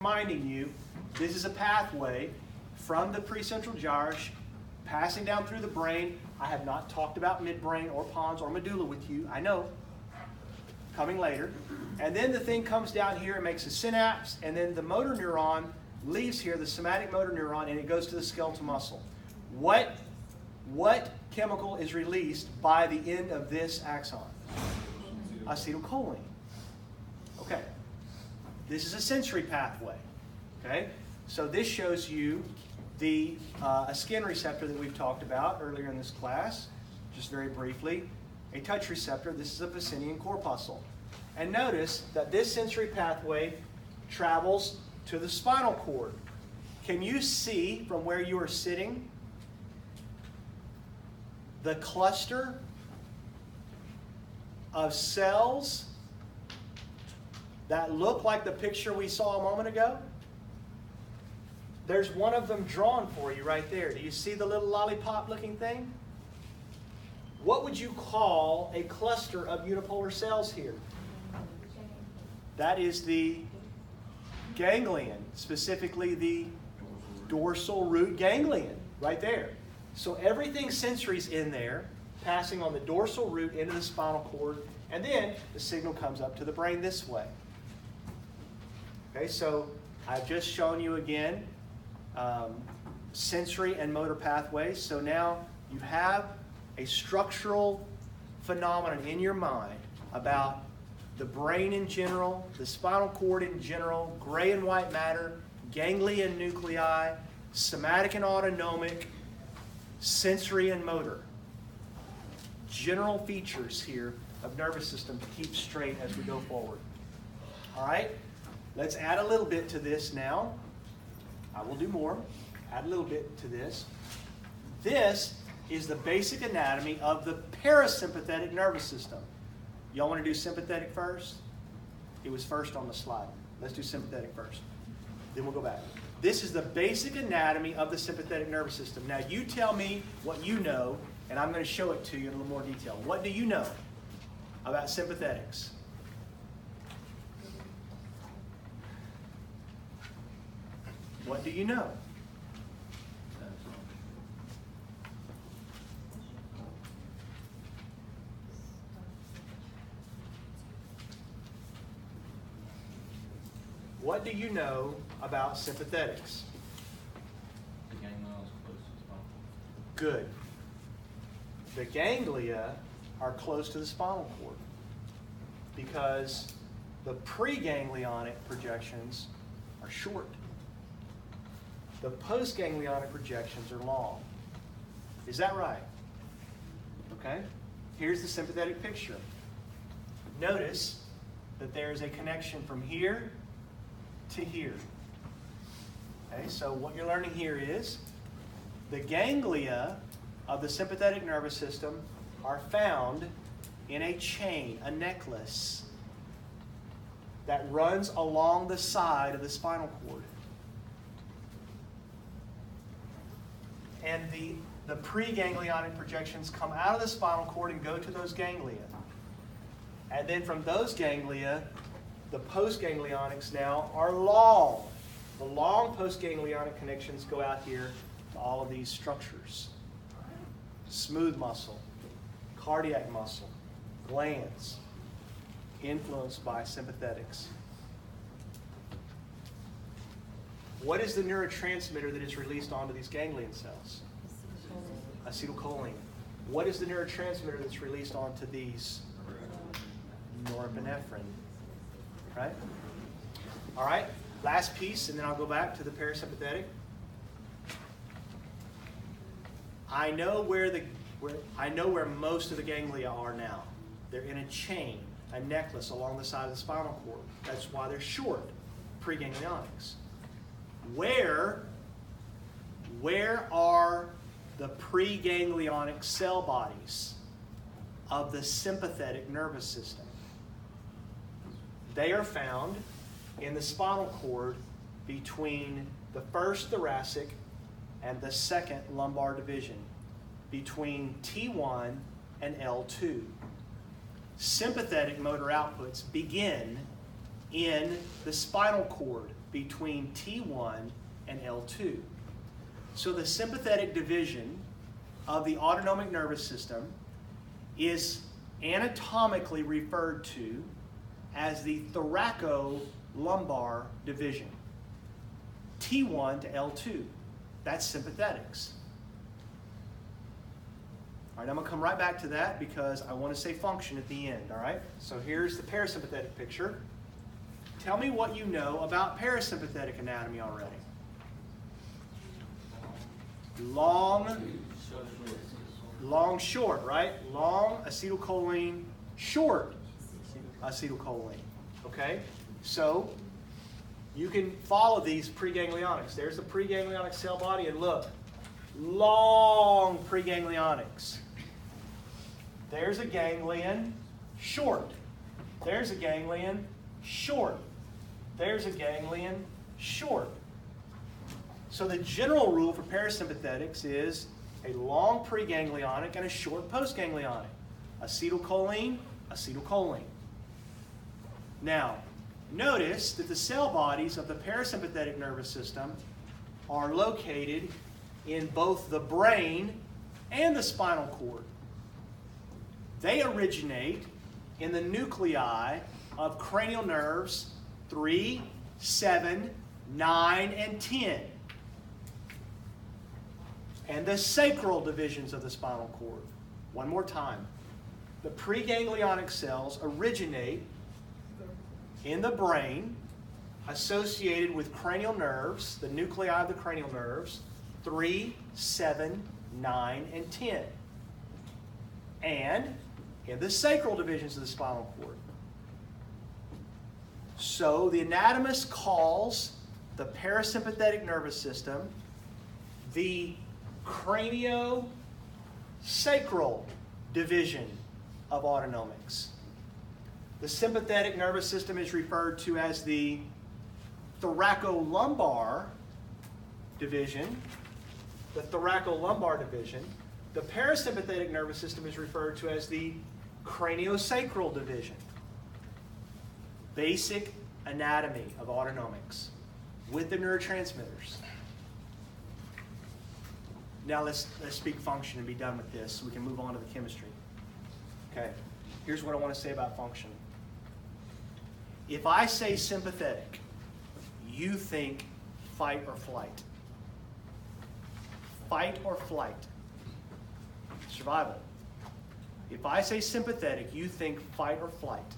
Reminding you, this is a pathway from the precentral gyrus passing down through the brain. I have not talked about midbrain or pons or medulla with you. I know. Coming later. And then the thing comes down here and makes a synapse, and then the motor neuron leaves here, the somatic motor neuron, and it goes to the skeletal muscle. What chemical is released by the end of this axon? Acetylcholine. Okay. This is a sensory pathway. Okay? So this shows you the a skin receptor that we've talked about earlier in this class, just very briefly. A touch receptor. This is a Pacinian corpuscle. And notice that this sensory pathway travels to the spinal cord. Can you see from where you are sitting the cluster of cells that look like the picture we saw a moment ago? There's one of them drawn for you right there. Do you see the little lollipop looking thing? What would you call a cluster of unipolar cells here? That is the ganglion, specifically the dorsal root ganglion, right there. So everything sensory is in there, passing on the dorsal root into the spinal cord, and then the signal comes up to the brain this way. Okay, so I've just shown you again sensory and motor pathways. So now you have a structural phenomenon in your mind about the brain in general, the spinal cord in general, gray and white matter, ganglion nuclei, somatic and autonomic, sensory and motor. General features here of nervous system to keep straight as we go forward. All right? Let's add a little bit to this now. I will do more. Add a little bit to this. This is the basic anatomy of the parasympathetic nervous system. Y'all want to do sympathetic first? It was first on the slide. Let's do sympathetic first. Then we'll go back. This is the basic anatomy of the sympathetic nervous system. Now you tell me what you know, and I'm going to show it to you in a little more detail. What do you know about sympathetics? What do you know? What do you know about sympathetics? The ganglia is close to the spinal cord. Good. The ganglia are close to the spinal cord because the preganglionic projections are short. The postganglionic projections are long. Is that right? Okay. Here's the sympathetic picture. Notice that there is a connection from here to here. Okay, so what you're learning here is the ganglia of the sympathetic nervous system are found in a chain, a necklace, that runs along the side of the spinal cord. And the preganglionic projections come out of the spinal cord and go to those ganglia. And then from those ganglia, the postganglionics now are long. The long postganglionic connections go out here to all of these structures. Smooth muscle, cardiac muscle, glands, influenced by sympathetics. What is the neurotransmitter that is released onto these ganglion cells? Acetylcholine. What is the neurotransmitter that's released onto these? Norepinephrine. Right? All right. Last piece, and then I'll go back to the parasympathetic. I know where most of the ganglia are now. They're in a chain, a necklace along the side of the spinal cord. That's why they're short, preganglionics. Where are the preganglionic cell bodies of the sympathetic nervous system? They are found in the spinal cord between the first thoracic and the second lumbar division, between T1 and L2. Sympathetic motor outputs begin in the spinal cord between T1 and L2. So the sympathetic division of the autonomic nervous system is anatomically referred to as the thoracolumbar division. T1 to L2. That's sympathetics. All right, I'm going to come right back to that because I want to say function at the end, all right? So here's the parasympathetic picture. Tell me what you know about parasympathetic anatomy already. Long, short, right? Long acetylcholine, short acetylcholine, okay? So you can follow these preganglionics. There's the preganglionic cell body, and look, long preganglionics. There's a ganglion, short. There's a ganglion, short. There's a ganglion, short. So the general rule for parasympathetics is a long preganglionic and a short postganglionic. Acetylcholine, acetylcholine. Now, notice that the cell bodies of the parasympathetic nervous system are located in both the brain and the spinal cord. They originate in the nuclei of cranial nerves 3, 7, 9, and 10, and the sacral divisions of the spinal cord. One more time. The preganglionic cells originate in the brain, associated with cranial nerves, the nuclei of the cranial nerves, 3, 7, 9, and 10. And in the sacral divisions of the spinal cord. So the anatomist calls the parasympathetic nervous system the craniosacral division of autonomics. The sympathetic nervous system is referred to as the thoracolumbar division. The thoracolumbar division. The parasympathetic nervous system is referred to as the craniosacral division. Basic anatomy of autonomics with the neurotransmitters. Now let's speak function and be done with this so we can move on to the chemistry. Okay, here's what I want to say about function. If I say sympathetic, you think fight or flight. Fight or flight. Survival. If I say sympathetic, you think fight or flight.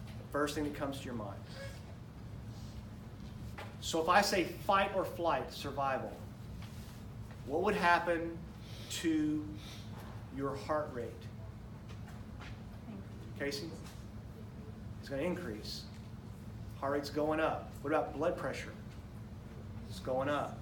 The first thing that comes to your mind. So if I say fight or flight, survival, what would happen to your heart rate? Casey? It's going to increase. Heart rate's going up. What about blood pressure? It's going up.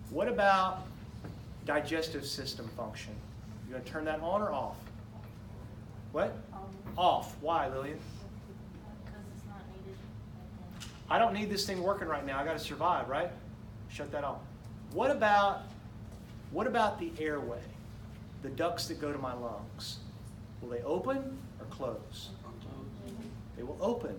What about digestive system function? You going to turn that on or off? What? Off. Why, Lillian? Because it's not needed. I don't need this thing working right now. I got to survive, right? Shut that off. What about the airway? The ducts that go to my lungs. Will they open or close? They will open.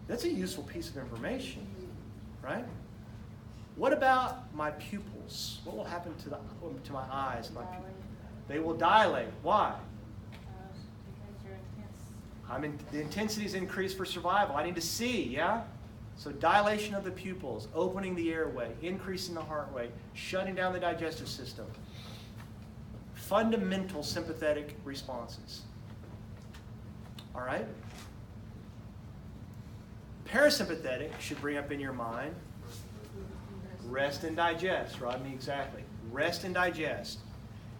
That's a useful piece of information, right? What about my pupils? What will happen to my eyes? They will dilate. Why? Because you're intense. The intensity is increased for survival. I need to see, yeah? So dilation of the pupils, opening the airway, increasing the heart rate, shutting down the digestive system. Fundamental sympathetic responses. All right? Parasympathetic should bring up in your mind rest and digest. Rodney, exactly. Rest and digest.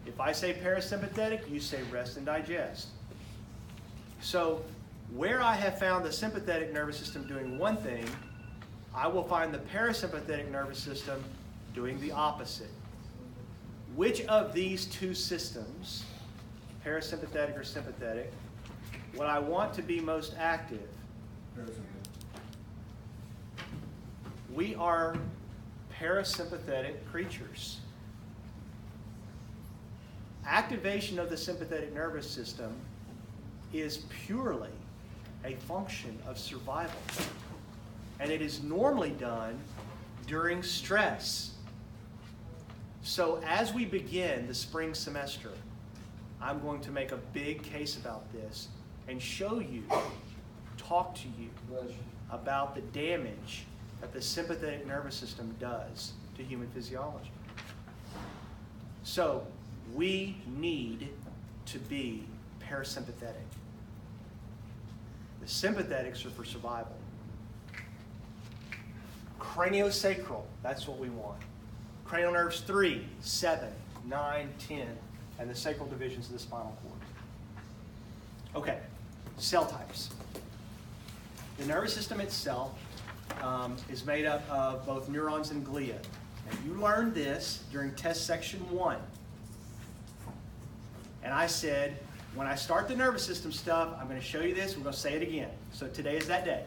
If I say parasympathetic, you say rest and digest. So where I have found the sympathetic nervous system doing one thing, I will find the parasympathetic nervous system doing the opposite. Which of these two systems, parasympathetic or sympathetic, would I want to be most active? We are parasympathetic creatures. Activation of the sympathetic nervous system is purely a function of survival. and it is normally done during stress. So as we begin the spring semester, I'm going to make a big case about this and show you, talk to you about the damage that the sympathetic nervous system does to human physiology. So we need to be parasympathetic. The sympathetics are for survival. Craniosacral, that's what we want. Cranial nerves 3, 7, 9, 10, and the sacral divisions of the spinal cord. Okay, cell types. The nervous system itself is made up of both neurons and glia. And you learned this during test section 1. And I said, when I start the nervous system stuff, I'm going to show you this. We're going to say it again. So today is that day.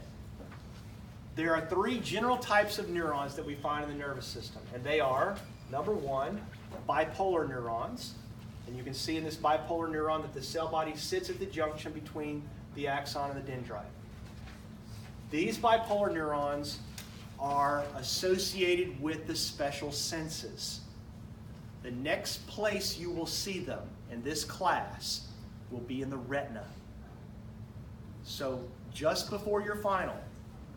There are 3 general types of neurons that we find in the nervous system. And they are, number 1, bipolar neurons. And you can see in this bipolar neuron that the cell body sits at the junction between the axon and the dendrite. These bipolar neurons are associated with the special senses. The next place you will see them in this class will be in the retina. So just before your final,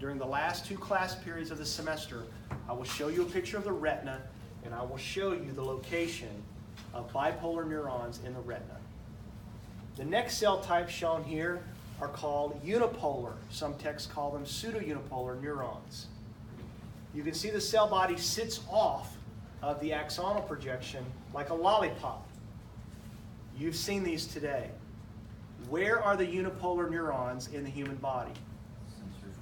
during the last 2 class periods of the semester, I will show you a picture of the retina, and I will show you the location of bipolar neurons in the retina. The next cell types shown here are called unipolar. Some texts call them pseudounipolar neurons. You can see the cell body sits off of the axonal projection like a lollipop. You've seen these today. Where are the unipolar neurons in the human body? Sensory.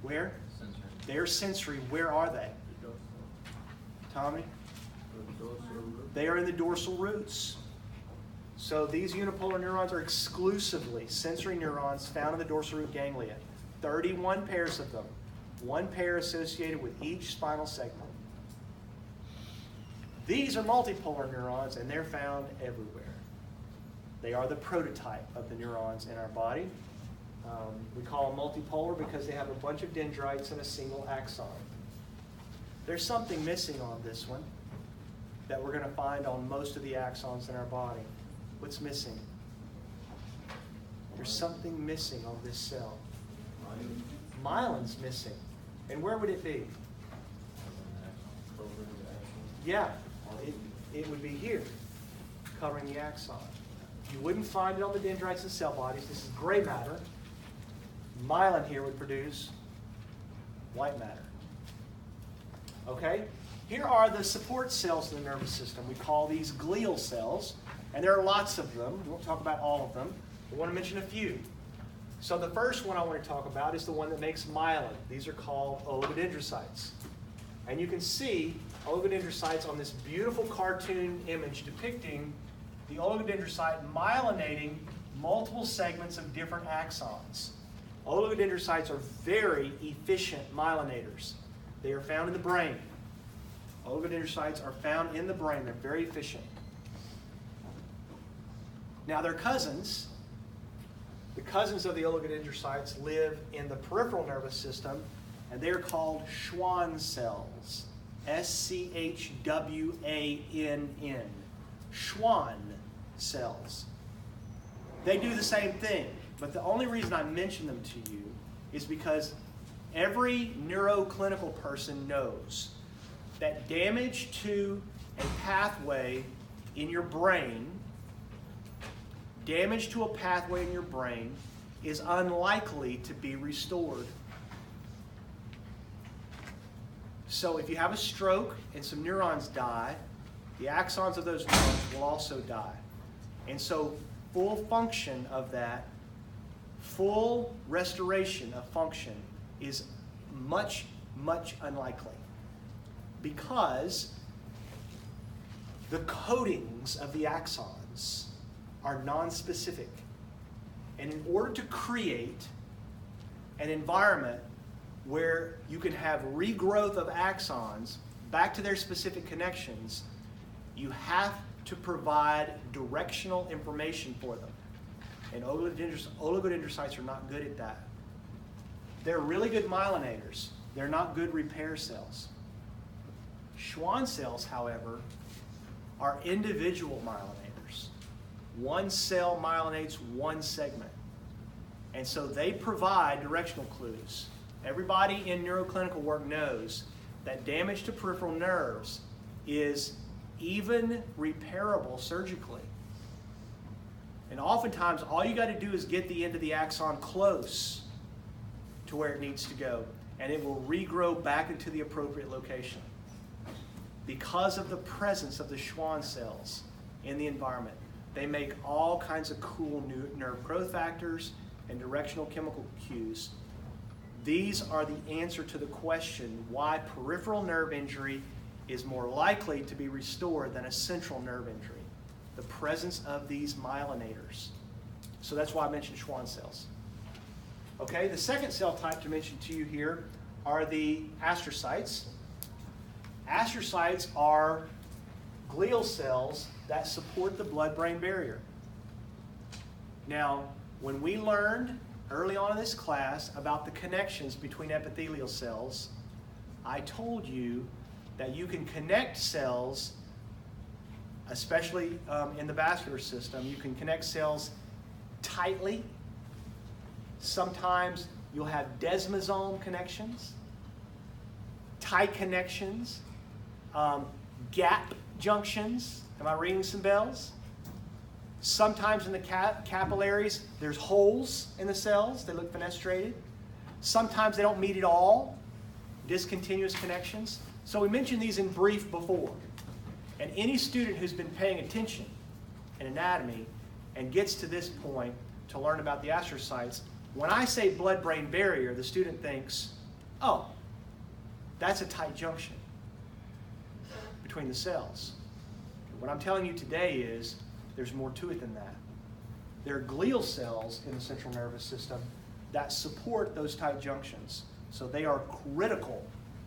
Where? Sensory. They're sensory. Where are they? Tommy? They are in the dorsal roots. So these unipolar neurons are exclusively sensory neurons found in the dorsal root ganglia. 31 pairs of them. 1 pair associated with each spinal segment. These are multipolar neurons, and they're found everywhere. They are the prototype of the neurons in our body. We call them multipolar because they have a bunch of dendrites and a single axon. There's something missing on this one that we're going to find on most of the axons in our body. What's missing? There's something missing on this cell. Myelin's missing. And where would it be? Yeah, it would be here, covering the axon. You wouldn't find it on the dendrites and cell bodies. This is gray matter. Myelin here would produce white matter. Okay? Here are the support cells in the nervous system. We call these glial cells, and there are lots of them. We won't talk about all of them. We want to mention a few. So the first one I want to talk about is the one that makes myelin. These are called oligodendrocytes. And you can see oligodendrocytes on this beautiful cartoon image depicting the oligodendrocyte myelinating multiple segments of different axons. Oligodendrocytes are very efficient myelinators. They are found in the brain. Oligodendrocytes are found in the brain. They're very efficient. Now their cousins, the cousins of the oligodendrocytes, live in the peripheral nervous system, and they're called Schwann cells. S-C-H-W-A-N-N. Schwann cells. They do the same thing, but the only reason I mention them to you is because every neuroclinical person knows that damage to a pathway in your brain, damage to a pathway in your brain is unlikely to be restored. So if you have a stroke and some neurons die, the axons of those neurons will also die. And so full function of that, full restoration of function is much, much unlikely, because the coatings of the axons are nonspecific. And in order to create an environment where you can have regrowth of axons back to their specific connections, you have to provide directional information for them. And oligodendrocytes are not good at that. They're really good myelinators. They're not good repair cells. Schwann cells, however, are individual myelinators. One cell myelinates one segment. And so they provide directional clues. Everybody in neuroclinical work knows that damage to peripheral nerves is even repairable surgically. And oftentimes, all you got to do is get the end of the axon close to where it needs to go, and it will regrow back into the appropriate location. Because of the presence of the Schwann cells in the environment, they make all kinds of cool new nerve growth factors and directional chemical cues. These are the answer to the question why peripheral nerve injury is more likely to be restored than a central nerve injury. The presence of these myelinators. So that's why I mentioned Schwann cells. Okay, the second cell type to mention to you here are the astrocytes. Astrocytes are glial cells that support the blood-brain barrier. Now, when we learned early on in this class about the connections between epithelial cells, I told you that you can connect cells, especially in the vascular system, you can connect cells tightly. Sometimes you'll have desmosome connections, tight connections, gap junctions. Am I ringing some bells? Sometimes in the capillaries, there's holes in the cells. They look fenestrated. Sometimes they don't meet at all. Discontinuous connections. So we mentioned these in brief before. And any student who's been paying attention in anatomy and gets to this point to learn about the astrocytes, when I say blood-brain barrier, the student thinks, oh, that's a tight junction between the cells. What I'm telling you today is there's more to it than that. There are glial cells in the central nervous system that support those tight junctions. So they are critical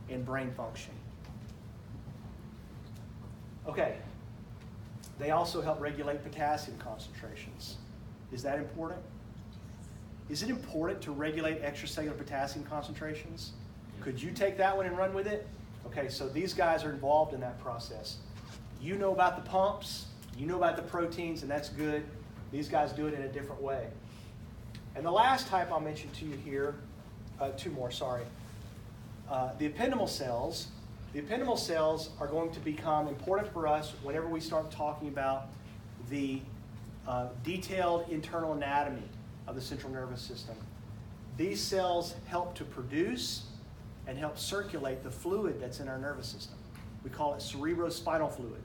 in brain function. Okay. They also help regulate potassium concentrations. Is that important? Is it important to regulate extracellular potassium concentrations? Could you take that one and run with it? Okay, so these guys are involved in that process. You know about the pumps, you know about the proteins, and that's good. These guys do it in a different way. And the last type I'll mention to you here, two more, sorry. The ependymal cells. The ependymal cells are going to become important for us whenever we start talking about the detailed internal anatomy of the central nervous system. These cells help to produce and help circulate the fluid that's in our nervous system. We call it cerebrospinal fluid.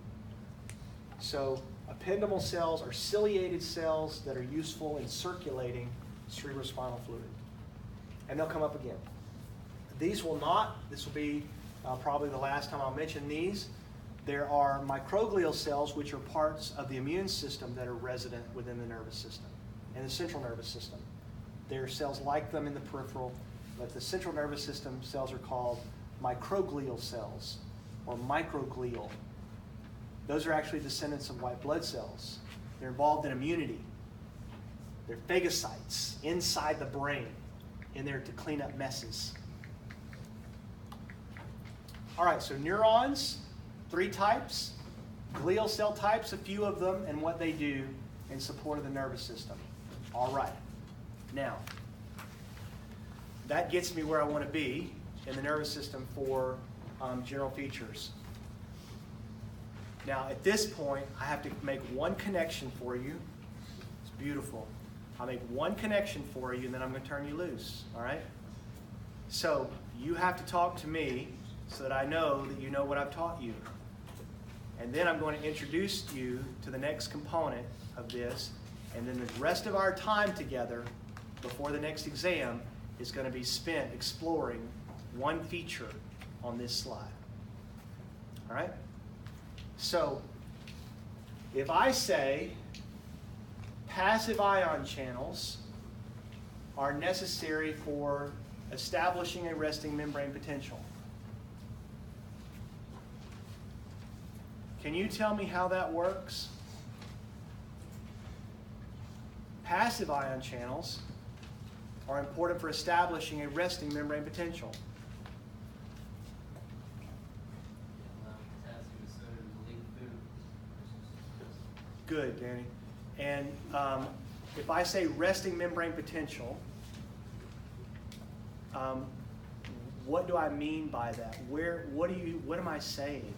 So ependymal cells are ciliated cells that are useful in circulating cerebrospinal fluid. And they'll come up again. These will not, this will be probably the last time I'll mention these. There are microglial cells, which are parts of the immune system that are resident within the nervous system and the central nervous system. There are cells like them in the peripheral, but the central nervous system cells are called microglial cells or microglial. Those are actually descendants of white blood cells. They're involved in immunity. They're phagocytes inside the brain, in there to clean up messes. All right, so neurons, 3 types. Glial cell types, a few of them, and what they do in support of the nervous system. All right. Now, that gets me where I want to be in the nervous system for general features. Now, at this point, I have to make one connection for you. It's beautiful. I'll make one connection for you, and then I'm going to turn you loose. All right? So, you have to talk to me so that I know that you know what I've taught you. And then I'm going to introduce you to the next component of this, and then the rest of our time together before the next exam is going to be spent exploring one feature on this slide. All right? So, if I say passive ion channels are necessary for establishing a resting membrane potential, can you tell me how that works? Passive ion channels are important for establishing a resting membrane potential? Allow potassium and sodium to leak food. Good, Danny. And if I say resting membrane potential, what do I mean by that? What am I saying?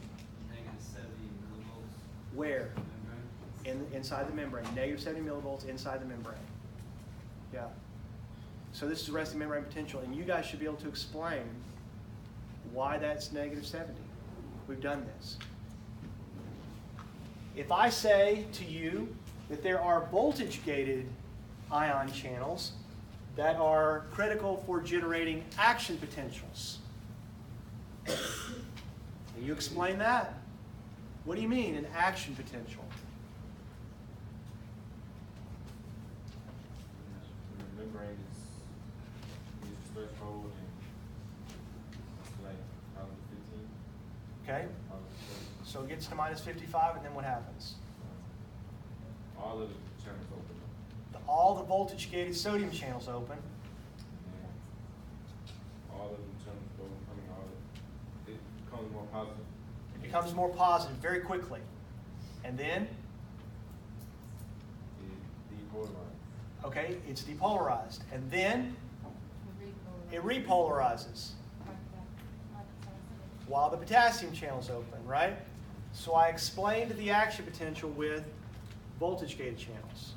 Negative 70 millivolts. Where? Membrane. Inside the membrane. Negative 70 millivolts inside the membrane. Yeah. So this is resting membrane potential, and you guys should be able to explain why that's negative 70. We've done this. If I say to you that there are voltage-gated ion channels that are critical for generating action potentials, can you explain that? What do you mean, an action potential? The membrane is threshold and like -15. Okay? So it gets to minus 55, and then what happens? All of the channels open. All the voltage-gated sodium channels open. And all of the channels go, it becomes more positive. It becomes more positive very quickly. And then, It depolarizes. okay, it's depolarized. And then it Repolarized. repolarizes Like that, like potassium. while the potassium channel's open, right? So I explained the action potential with voltage-gated channels.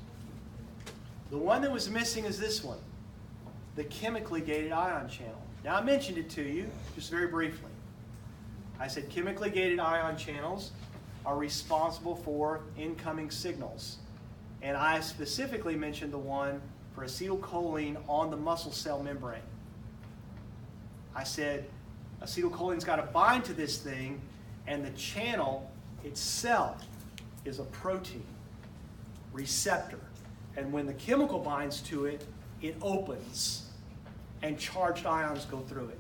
The one that was missing is this one, the chemically gated ion channel. Now I mentioned it to you, just very briefly. I said chemically gated ion channels are responsible for incoming signals. And I specifically mentioned the one for acetylcholine on the muscle cell membrane. I said acetylcholine's got to bind to this thing, and the channel itself is a protein receptor. And when the chemical binds to it, it opens, and charged ions go through it.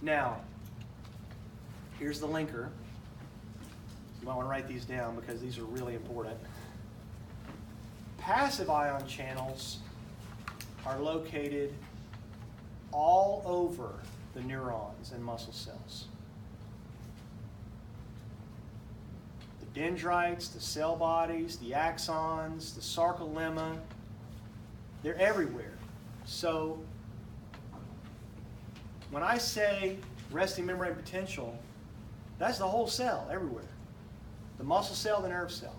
Now, here's the linker. You might want to write these down because these are really important. Passive ion channels are located all over the neurons and muscle cells. The dendrites, the cell bodies, the axons, the sarcolemma, they're everywhere. So when I say resting membrane potential, that's the whole cell, everywhere. The muscle cell, the nerve cell.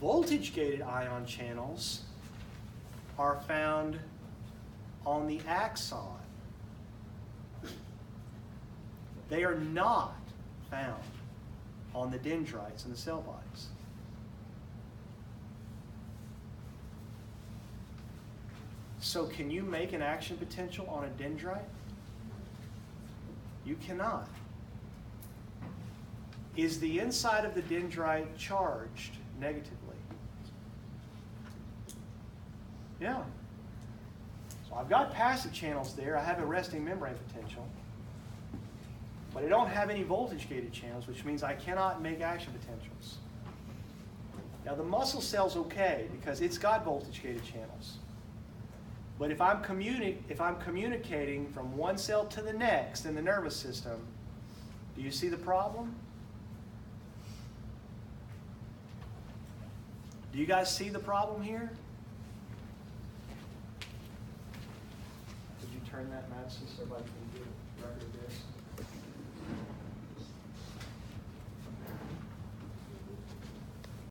Voltage-gated ion channels are found on the axon. They are not found on the dendrites and the cell bodies. So can you make an action potential on a dendrite? You cannot. Is the inside of the dendrite charged negatively? Yeah. So I've got passive channels there. I have a resting membrane potential. But I don't have any voltage-gated channels, which means I cannot make action potentials. Now the muscle cell's okay because it's got voltage-gated channels. But if I'm communicating from one cell to the next in the nervous system, do you see the problem? Do you guys see the problem here? Could you turn that, Madison, so everybody can get a record of this?